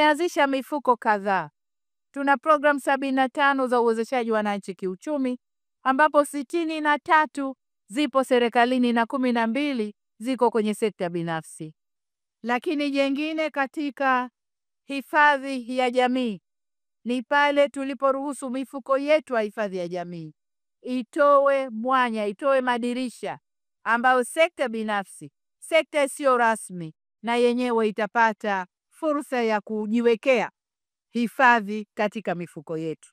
tumeanzisha mifuko kadhaa. Tuna program 75 za uwezeshaji wananchi kiuchumi, ambapo 63 zipo serikalini na 12 ziko kwenye sekta binafsi. Lakini jengine katika hifadhi ya jamii ni pale tuliporuhusu mifuko yetu ya hifadhi ya jamii itoe mwanya, itoe madirisha ambayo sekta binafsi, sekta isiyo rasmi na yenyewe itapata fursa ya kujiwekea hifadhi katika mifuko yetu.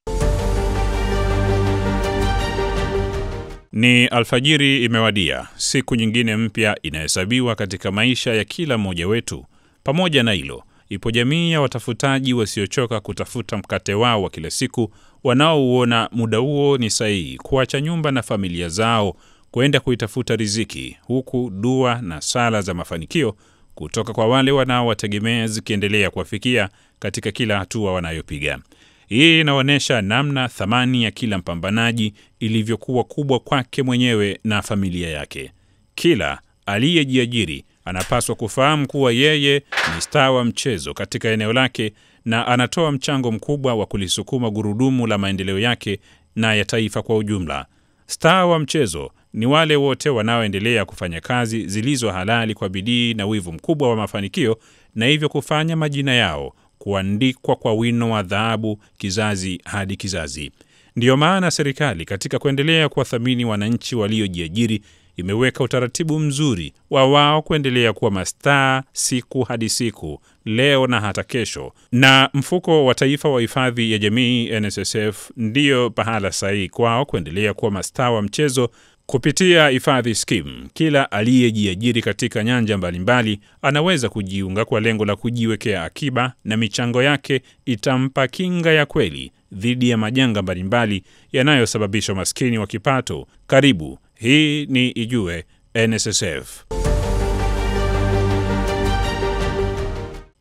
Ni alfajiri imewadia, siku nyingine mpya inahesabiwa katika maisha ya kila mmoja wetu. Pamoja na hilo, ipo jamii ya watafutaji wasiochoka kutafuta mkate wao wa kila siku, wanaouona muda huo ni sahihi kuacha nyumba na familia zao kwenda kuitafuta riziki, huku dua na sala za mafanikio kutoka kwa wale wanaowategemea zikiendelea kuwafikia katika kila hatua wanayopiga. Hii inaonyesha namna thamani ya kila mpambanaji ilivyokuwa kubwa kwake mwenyewe na familia yake. Kila aliyejiajiri anapaswa kufahamu kuwa yeye ni star wa mchezo katika eneo lake na anatoa mchango mkubwa wa kulisukuma gurudumu la maendeleo yake na ya taifa kwa ujumla. Star wa mchezo ni wale wote wanaoendelea kufanya kazi zilizo halali kwa bidii na wivu mkubwa wa mafanikio, na hivyo kufanya majina yao kuandikwa kwa wino wa dhahabu kizazi hadi kizazi. Ndiyo maana serikali katika kuendelea kuwathamini wananchi waliojiajiri imeweka utaratibu mzuri wa wao kuendelea kuwa mastaa siku hadi siku, leo na hata kesho. Na mfuko wa taifa wa hifadhi ya jamii NSSF ndiyo pahala sahihi kwao kuendelea kuwa mastaa wa mchezo kupitia hifadhi scheme. Kila aliyejiajiri katika nyanja mbalimbali anaweza kujiunga kwa lengo la kujiwekea akiba, na michango yake itampa kinga ya kweli dhidi ya majanga mbalimbali yanayosababisha maskini wa kipato. Karibu, hii ni Ijue NSSF.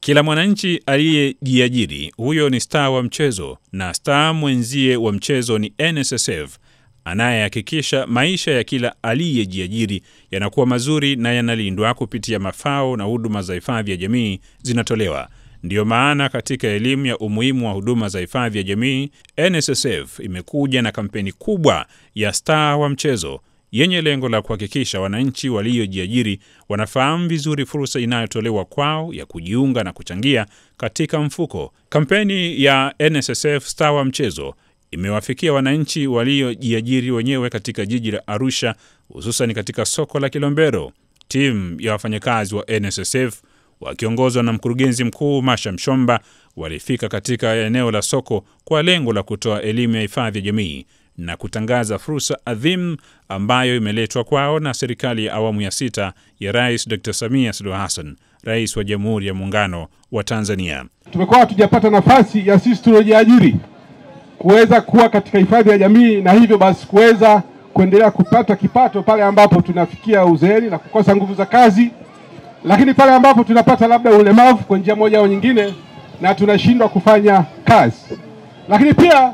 Kila mwananchi aliyejiajiri, huyo ni star wa mchezo, na star mwenzie wa mchezo ni NSSF, anayehakikisha maisha ya kila aliyejiajiri yanakuwa mazuri na yanalindwa kupitia mafao na huduma za hifadhi ya jamii zinatolewa. Ndiyo maana katika elimu ya umuhimu wa huduma za hifadhi ya jamii, NSSF imekuja na kampeni kubwa ya star wa mchezo yenye lengo la kuhakikisha wananchi waliojiajiri wanafahamu vizuri fursa inayotolewa kwao ya kujiunga na kuchangia katika mfuko. Kampeni ya NSSF Star wa Mchezo imewafikia wananchi waliojiajiri wenyewe katika jiji la Arusha, hususan katika soko la Kilombero. Timu ya wafanyakazi wa NSSF wakiongozwa na mkurugenzi mkuu Masha Mshomba walifika katika eneo la soko kwa lengo la kutoa elimu ya hifadhi ya jamii na kutangaza fursa adhimu ambayo imeletwa kwao na serikali ya awamu ya 6 ya Rais Dr. Samia Suluhu Hassan, Rais wa Jamhuri ya Muungano wa Tanzania. Tumekuwa tujapata nafasi ya sisi tuliojiajiri kuweza kuwa katika hifadhi ya jamii, na hivyo basi kuweza kuendelea kupata kipato pale ambapo tunafikia uzeeni na kukosa nguvu za kazi, lakini pale ambapo tunapata labda ulemavu kwa njia moja au nyingine na tunashindwa kufanya kazi. Lakini pia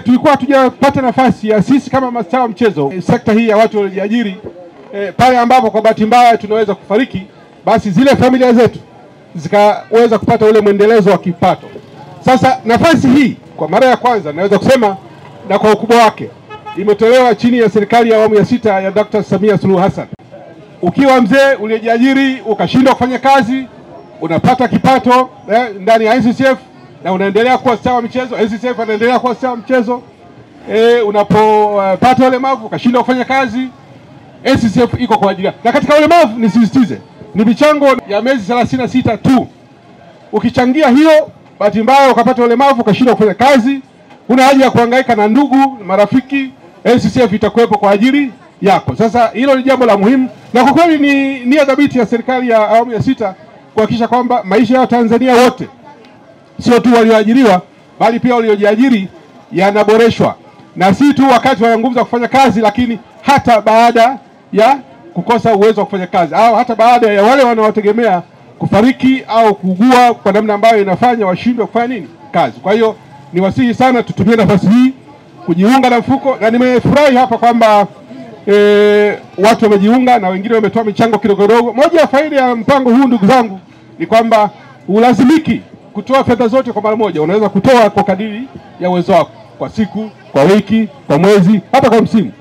tulikuwa tujapata nafasi ya sisi kama mastaa wa mchezo, sekta hii ya watu waliojiajiri, pale ambapo kwa bahati mbaya tunaweza kufariki, basi zile familia zetu zikaweza kupata ule mwendelezo wa kipato. Sasa nafasi hii kwa mara ya kwanza naweza kusema na kwa ukubwa wake imetolewa chini ya serikali ya awamu ya 6 ya Dr. Samia Suluhu Hassan. Ukiwa mzee uliyejiajiri ukashindwa kufanya kazi, unapata kipato ndani ya NSSF na unaendelea kuwa star wa mchezo. NSSF anaendelea kuwa star wa mchezo. Unapopata ulemavu ukashindwa kufanya kazi, NSSF iko kwa ajili. Na katika ulemavu nisisitize, ni michango ya miezi 36 tu. Ukichangia hiyo, bahati mbaya ukapata ulemavu ukashindwa kufanya kazi, huna haja ya kuhangaika na ndugu, marafiki, NSSF itakuwepo kwa ajili yako. Sasa hilo ni jambo la muhimu, na kwa kweli ni nia dhabiti ya serikali ya awamu ya 6 kuhakikisha kwamba maisha ya Tanzania wote, sio tu walioajiriwa bali pia waliojiajiri, yanaboreshwa, na si tu wakati wana nguvu za kufanya kazi, lakini hata baada ya kukosa uwezo wa kufanya kazi, au hata baada ya wale wanaotegemea kufariki au kuugua kwa namna ambayo inafanya washindwe kufanya nini kazi. Kwa hiyo niwasihi sana tutumie nafasi hii kujiunga na mfuko, na nimefurahi hapa kwamba watu wamejiunga na wengine wametoa michango kidogo kidogo. Moja ya faida ya mpango huu ndugu zangu ni kwamba ulazimiki kutoa fedha zote kwa mara moja. Unaweza kutoa kwa kadiri ya uwezo wako, kwa siku, kwa wiki, kwa mwezi, hata kwa msimu.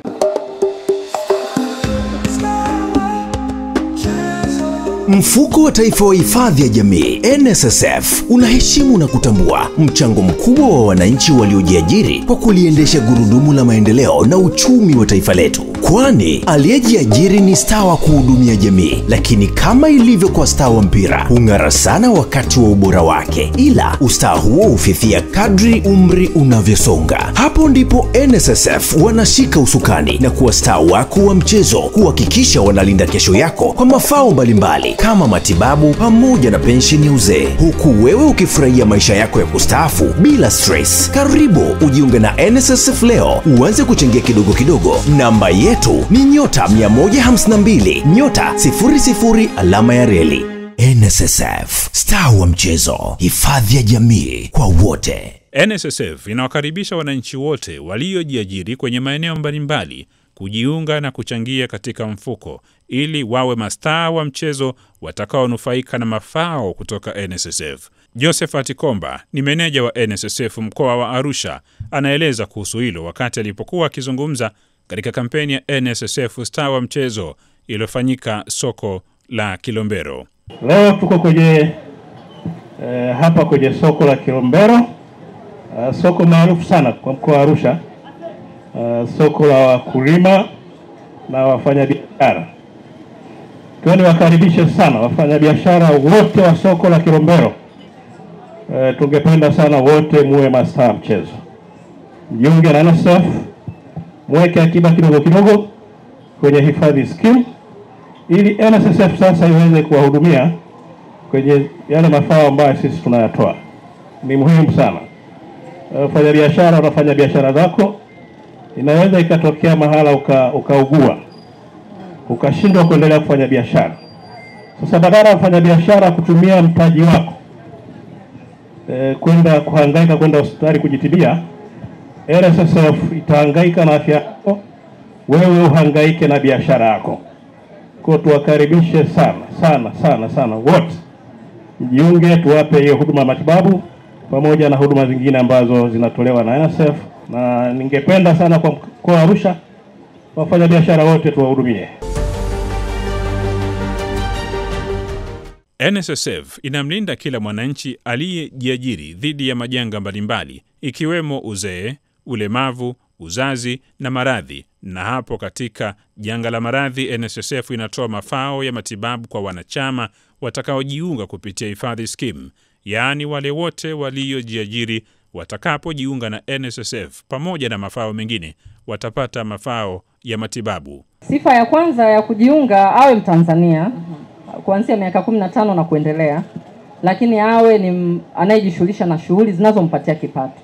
Mfuko wa Taifa wa Hifadhi ya Jamii NSSF unaheshimu na kutambua mchango mkubwa wa wananchi waliojiajiri kwa kuliendesha gurudumu la maendeleo na uchumi wa taifa letu. Kwani aliyejiajiri ni staa wa kuhudumia jamii, lakini kama ilivyo kwa staa wa mpira, hung'ara sana wakati wa ubora wake, ila ustaa huo hufifia kadri umri unavyosonga. Hapo ndipo NSSF wanashika usukani na kuwa staa wako wa mchezo, kuhakikisha wanalinda kesho yako kwa mafao mbalimbali kama matibabu pamoja na pensheni ya uzee, huku wewe ukifurahia maisha yako ya kustaafu bila stress. Karibu ujiunge na NSSF leo, uanze kuchangia kidogo kidogo. Namba yetu ni *152 *00 alama ya reli. NSSF, staa wa mchezo, hifadhi ya jamii kwa wote. NSSF inawakaribisha wananchi wote waliojiajiri kwenye maeneo mbalimbali kujiunga na kuchangia katika mfuko ili wawe mastaa wa mchezo watakaonufaika na mafao kutoka NSSF. Josephat Komba ni meneja wa NSSF mkoa wa Arusha, anaeleza kuhusu hilo wakati alipokuwa akizungumza katika kampeni ya NSSF staa wa mchezo iliyofanyika soko la Kilombero. Leo tuko kwenye hapa kwenye soko la Kilombero, soko maarufu sana kwa mkoa wa Arusha, soko la wakulima na wafanyabiashara. Kwa niwakaribishe sana wafanyabiashara wote wa soko la Kilombero. Tungependa sana wote muwe mastaa mchezo. Mjiunge na NSSF, mweke akiba kidogo kidogo kwenye hifadhi scheme ili NSSF sasa iweze kuwahudumia kwenye yale mafao ambayo sisi tunayatoa. Ni muhimu sana. Wafanyabiashara unafanya biashara zako, inaweza ikatokea mahala ukaugua, ukashindwa kuendelea kufanya biashara. Sasa badala ya kufanya biashara kutumia mtaji wako kwenda kuhangaika kwenda hospitali kujitibia, NSSF itahangaika na afya yako, wewe uhangaike na biashara yako. Kwa tuwakaribishe sana wote mjiunge, tuwape hiyo huduma matibabu pamoja na huduma zingine ambazo zinatolewa na NSSF. Na ningependa sana kwa mkoa wa Arusha wafanya biashara wote tuwahudumie. NSSF inamlinda kila mwananchi aliyejiajiri dhidi ya majanga mbalimbali ikiwemo uzee, ulemavu, uzazi na maradhi. Na hapo katika janga la maradhi, NSSF inatoa mafao ya matibabu kwa wanachama watakaojiunga kupitia hifadhi scheme, yaani wale wote waliojiajiri watakapojiunga na NSSF pamoja na mafao mengine watapata mafao ya matibabu. Sifa ya kwanza ya kujiunga, awe Mtanzania kuanzia miaka 15 na kuendelea, lakini awe ni anayejishughulisha na shughuli zinazompatia kipato.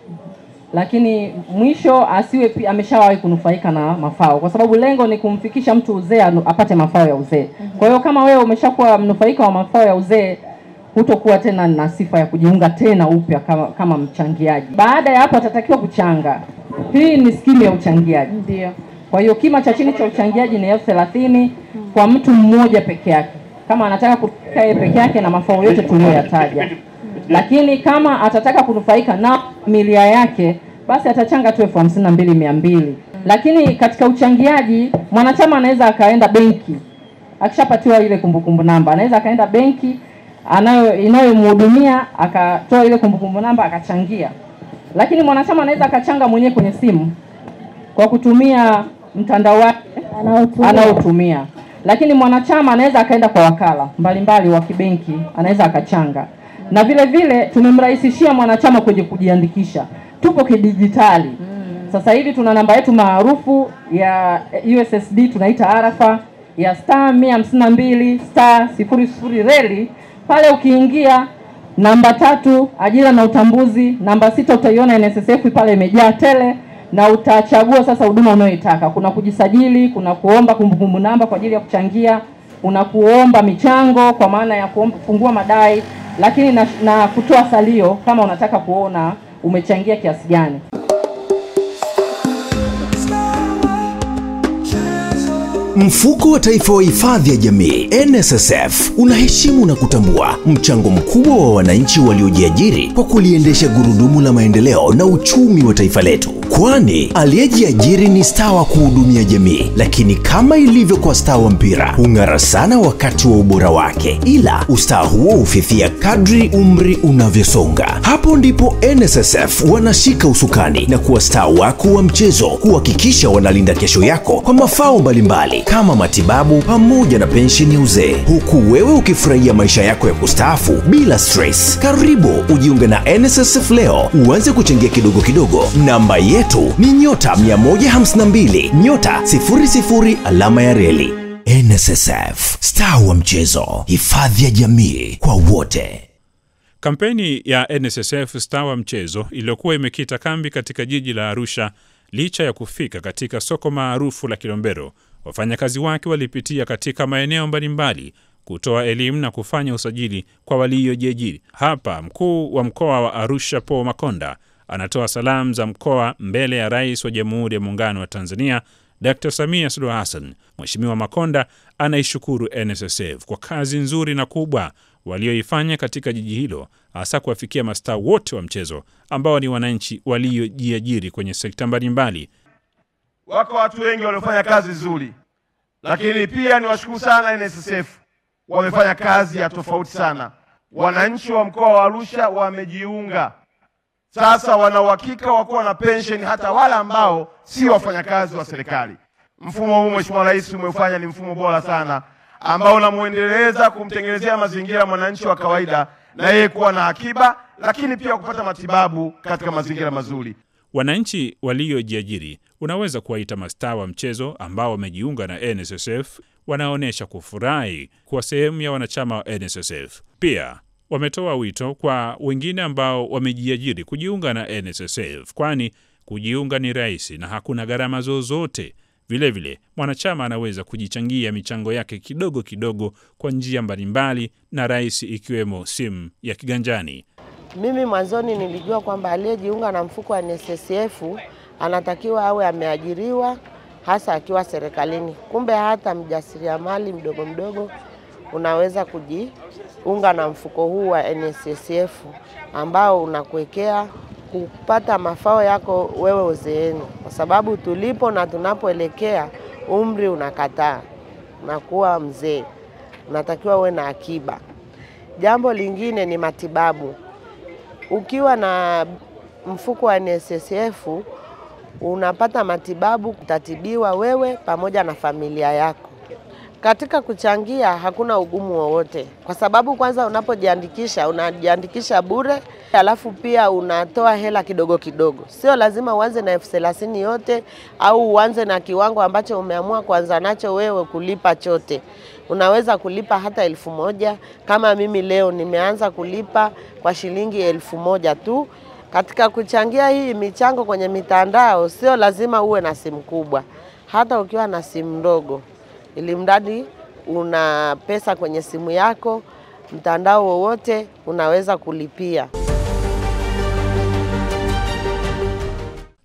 Lakini mwisho asiwe ameshawahi kunufaika na mafao, kwa sababu lengo ni kumfikisha mtu uzee apate mafao ya uzee. Kwa hiyo kama wewe umeshakuwa mnufaika wa mafao ya uzee, hutokuwa tena na sifa ya kujiunga tena upya kama mchangiaji. Baada ya hapo atatakiwa kuchanga. Hii ni skimu ya uchangiaji. Ndio. Kwa hiyo kima cha chini cha uchangiaji ni 30,000 kwa mtu mmoja peke yake, kama anataka kukaa peke yake na mafao yote tuliyoyataja. Lakini kama atataka kunufaika na familia yake, basi atachanga tu 52,200. Lakini katika uchangiaji mwanachama anaweza akaenda benki, akishapatiwa ile kumbukumbu namba anaweza akaenda benki inayomhudumia akatoa ile kumbukumbu namba akachangia. Lakini mwanachama anaweza akachanga mwenyewe kwenye simu kwa kutumia mtandao wake anaotumia. Lakini mwanachama anaweza akaenda kwa wakala mbalimbali wa kibenki, anaweza akachanga. Na vile vile tumemrahisishia mwanachama kwenye kujiandikisha. Tupo kidijitali. Sasa hivi tuna namba yetu maarufu ya USSD tunaita Arafa ya *152 *00 reli. Pale ukiingia namba 3 ajira na utambuzi, namba 6 utaiona NSSF pale imejaa tele, na utachagua sasa huduma unayoitaka. Kuna kujisajili, kuna kuomba kumbukumbu namba kwa ajili ya kuchangia, kuna kuomba michango kwa maana ya kufungua madai, lakini na kutoa salio kama unataka kuona umechangia kiasi gani. Mfuko wa Taifa wa Hifadhi ya Jamii NSSF unaheshimu na kutambua mchango mkubwa wa wananchi waliojiajiri kwa kuliendesha gurudumu la maendeleo na uchumi wa taifa letu. Kwani aliyejiajiri ni staa wa kuhudumia jamii, lakini kama ilivyo kwa staa wa mpira, hung'ara sana wakati wa ubora wake, ila ustaa huo hufifia kadri umri unavyosonga. Hapo ndipo NSSF wanashika usukani na kuwa staa wako wa mchezo, kuhakikisha wanalinda kesho yako kwa mafao mbalimbali kama matibabu pamoja na pensheni ya uzee, huku wewe ukifurahia maisha yako ya kustaafu bila stress. Karibu ujiunge na NSSF leo, uanze kuchangia kidogo kidogo. Namba yetu ni *152*00 NSSF, staa wa mchezo, hifadhi ya jamii kwa wote. Kampeni ya NSSF staa wa mchezo iliyokuwa imekita kambi katika jiji la Arusha, licha ya kufika katika soko maarufu la Kilombero, wafanyakazi wake walipitia katika maeneo mbalimbali kutoa elimu na kufanya usajili kwa waliojiajiri. Hapa mkuu wa mkoa wa Arusha Paul Makonda anatoa salamu za mkoa mbele ya Rais wa Jamhuri ya Muungano wa Tanzania Dr. Samia Suluhu Hassan. Mheshimiwa Makonda anaishukuru NSSF kwa kazi nzuri na kubwa walioifanya katika jiji hilo, hasa kuwafikia mastaa wote wa mchezo ambao ni wananchi waliojiajiri kwenye sekta mbalimbali. Wako watu wengi waliofanya kazi nzuri, lakini pia niwashukuru sana NSSF, wamefanya kazi ya tofauti sana. Wananchi wa mkoa wa Arusha wamejiunga. Sasa wana uhakika wa kuwa na pensheni hata wale ambao si wafanyakazi wa serikali. Mfumo huu Mheshimiwa Rais umefanya ni mfumo bora sana ambao unamuendeleza kumtengenezea mazingira mwananchi wa kawaida na yeye kuwa na akiba, lakini pia kupata matibabu katika mazingira mazuri. Wananchi waliojiajiri unaweza kuwaita mastaa wa mchezo ambao wamejiunga na NSSF wanaonesha kufurahi kuwa sehemu ya wanachama wa NSSF. Pia wametoa wito kwa wengine ambao wamejiajiri kujiunga na NSSF, kwani kujiunga ni rahisi na hakuna gharama zozote. Vile vile mwanachama anaweza kujichangia michango yake kidogo kidogo kwa njia mbalimbali na rahisi, ikiwemo simu ya kiganjani. Mimi mwanzoni nilijua kwamba aliyejiunga na mfuko wa NSSF anatakiwa awe ameajiriwa, hasa akiwa serikalini. Kumbe hata mjasiriamali mdogo mdogo unaweza kujiunga na mfuko huu wa NSSF ambao unakuwekea kupata mafao yako wewe uzeeni, kwa sababu tulipo na tunapoelekea umri unakataa, unakuwa mzee, unatakiwa uwe na akiba. Jambo lingine ni matibabu. Ukiwa na mfuko wa NSSF unapata matibabu, kutatibiwa wewe pamoja na familia yako. Katika kuchangia hakuna ugumu wowote, kwa sababu kwanza unapojiandikisha unajiandikisha bure, alafu pia unatoa hela kidogo kidogo. Sio lazima uanze na F30 yote au uanze na kiwango ambacho umeamua kuanza nacho wewe kulipa chote. Unaweza kulipa hata 1000. Kama mimi leo nimeanza kulipa kwa shilingi 1000 tu. Katika kuchangia hii michango kwenye mitandao sio lazima uwe na simu kubwa. Hata ukiwa na simu ndogo, ili mradi una pesa kwenye simu yako, mtandao wowote unaweza kulipia.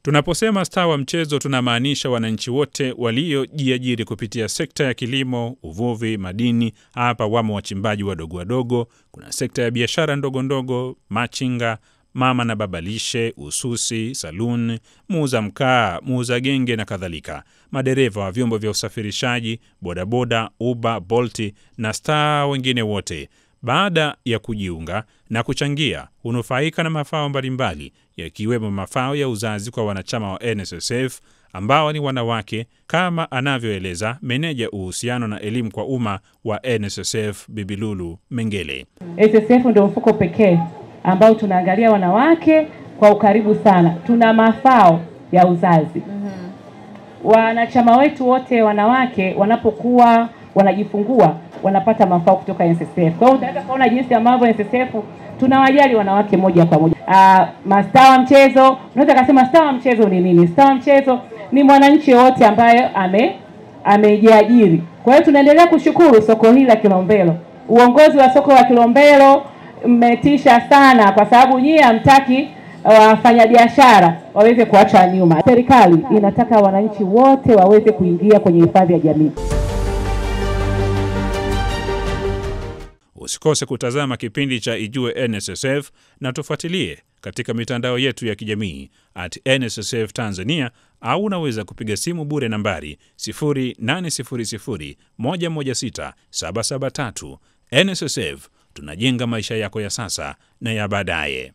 Tunaposema staa wa mchezo tunamaanisha wananchi wote waliojiajiri kupitia sekta ya kilimo, uvuvi, madini. Hapa wamo wachimbaji wadogo wadogo, kuna sekta ya biashara ndogo ndogo, machinga, mama na baba lishe, ususi, saluni, muuza mkaa, muuza genge na kadhalika, madereva wa vyombo vya usafirishaji, bodaboda, Uber, Bolt na staa wengine wote. Baada ya kujiunga na kuchangia, hunufaika na mafao mbalimbali, yakiwemo mafao ya uzazi kwa wanachama wa NSSF ambao ni wanawake, kama anavyoeleza meneja uhusiano na elimu kwa umma wa NSSF Bibi Lulu Mengele. NSSF ndio mfuko pekee ambao tunaangalia wanawake kwa ukaribu sana. Tuna mafao ya uzazi. Wanachama wetu wote wanawake wanapokuwa wanajifungua wanapata mafao kutoka NSSF. Kwa hiyo unaweza kuona jinsi ambavyo NSSF tunawajali wanawake moja kwa moja. Mastaa wa mchezo, unaweza kusema staa wa mchezo ni nini? Staa wa mchezo ni mwananchi wote ambaye amejiajiri. Kwa hiyo tunaendelea kushukuru soko hili la Kilombero. Uongozi wa soko la Kilombero mmetisha sana, kwa sababu nyie hamtaki wafanyabiashara waweze kuachwa nyuma. Serikali inataka wananchi wote waweze kuingia kwenye hifadhi ya jamii. Usikose kutazama kipindi cha Ijue NSSF na tufuatilie katika mitandao yetu ya kijamii @NSSF Tanzania, au unaweza kupiga simu bure nambari 0800116773. NSSF, tunajenga maisha yako ya sasa na ya baadaye.